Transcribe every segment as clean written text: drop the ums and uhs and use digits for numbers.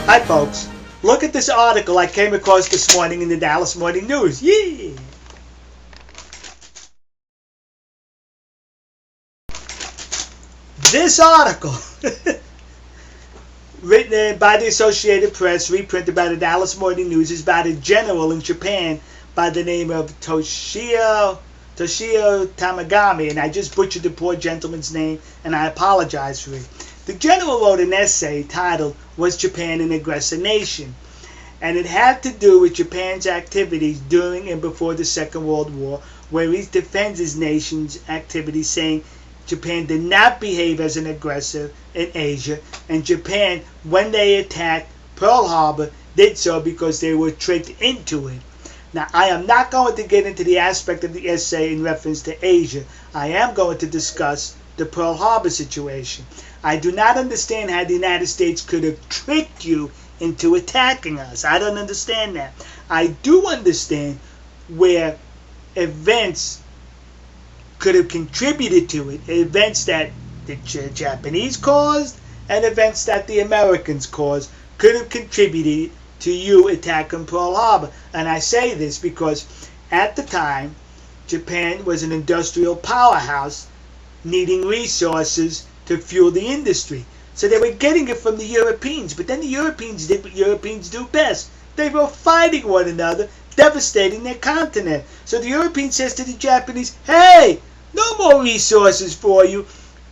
Hi folks, look at this article I came across this morning in the Dallas Morning News. Yeah! This article, written by the Associated Press, reprinted by the Dallas Morning News, is about a general in Japan by the name of Toshio Tamogami, and I just butchered the poor gentleman's name, and I apologize for it. The general wrote an essay titled, "Was Japan an Aggressor Nation?" And it had to do with Japan's activities during and before the Second World War, where he defends his nation's activities, saying Japan did not behave as an aggressor in Asia, and Japan, when they attacked Pearl Harbor, did so because they were tricked into it. Now, I am not going to get into the aspect of the essay in reference to Asia. I am going to discuss the Pearl Harbor situation. I do not understand how the United States could have tricked you into attacking us. I don't understand that. I do understand where events could have contributed to it, events that the Japanese caused and events that the Americans caused could have contributed to you attacking Pearl Harbor. And I say this because at the time, Japan was an industrial powerhouse needing resources to fuel the industry. So they were getting it from the Europeans, but then the Europeans did what Europeans do best. They were fighting one another, devastating their continent. So the European says to the Japanese, hey, no more resources for you.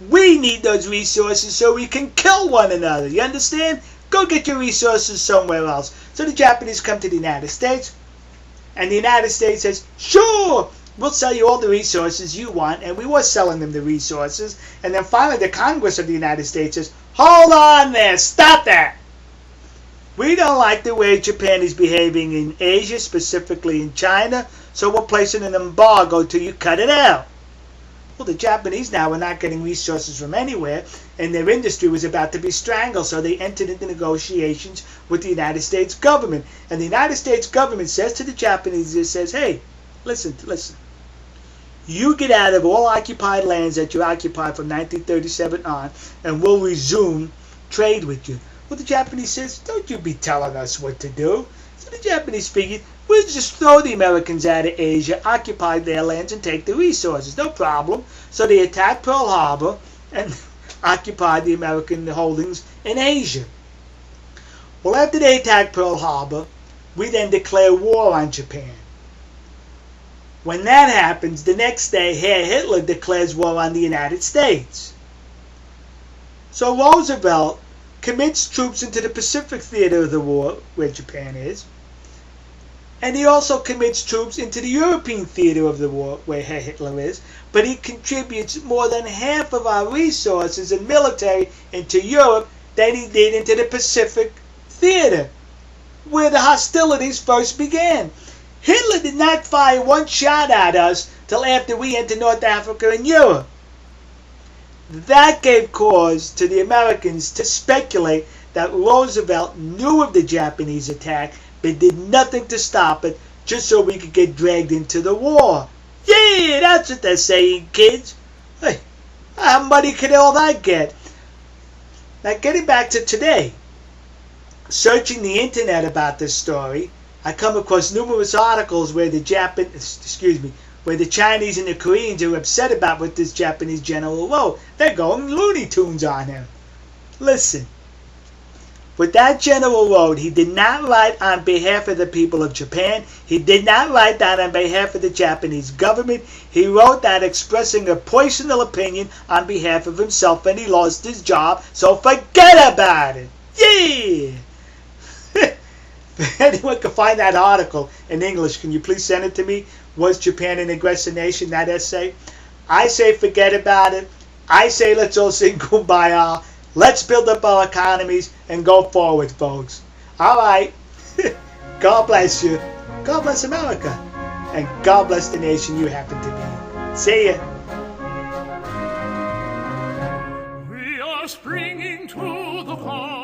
We need those resources so we can kill one another. You understand? Go get your resources somewhere else. So the Japanese come to the United States, and the United States says, sure, we'll sell you all the resources you want, and we were selling them the resources. And then finally the Congress of the United States says, hold on there, stop that. We don't like the way Japan is behaving in Asia, specifically in China, so we'll place an embargo till you cut it out. Well, the Japanese now were not getting resources from anywhere, and their industry was about to be strangled, so they entered into negotiations with the United States government. And the United States government says to the Japanese, it says, hey, listen. You get out of all occupied lands that you occupied from 1937 on, and we'll resume trade with you. Well, the Japanese says, don't you be telling us what to do. So the Japanese figured, we'll just throw the Americans out of Asia, occupy their lands, and take the resources. No problem. So they attacked Pearl Harbor and occupied the American holdings in Asia. Well, after they attacked Pearl Harbor, we then declare war on Japan. When that happens, the next day, Hitler declares war on the United States. So Roosevelt commits troops into the Pacific theater of the war, where Japan is, and he also commits troops into the European theater of the war, where Hitler is, but he contributes more than half of our resources and military into Europe than he did into the Pacific theater, where the hostilities first began. Hitler did not fire one shot at us till after we entered North Africa and Europe. That gave cause to the Americans to speculate that Roosevelt knew of the Japanese attack but did nothing to stop it, just so we could get dragged into the war. Yeah, that's what they're saying, kids. Hey, how muddy could all that get? Now, getting back to today, searching the internet about this story, I come across numerous articles where the Chinese and the Koreans are upset about what this Japanese general wrote. They're going Looney Tunes on him. Listen. What that general wrote, he did not write on behalf of the people of Japan. He did not write that on behalf of the Japanese government. He wrote that expressing a personal opinion on behalf of himself, and he lost his job, so forget about it. Yeah! If anyone can find that article in English, can you please send it to me? Was Japan an aggressor nation, that essay? I say forget about it. I say let's all sing Kumbaya. Let's build up our economies and go forward, folks. All right. God bless you. God bless America. And God bless the nation you happen to be. See ya. We are springing to the fall.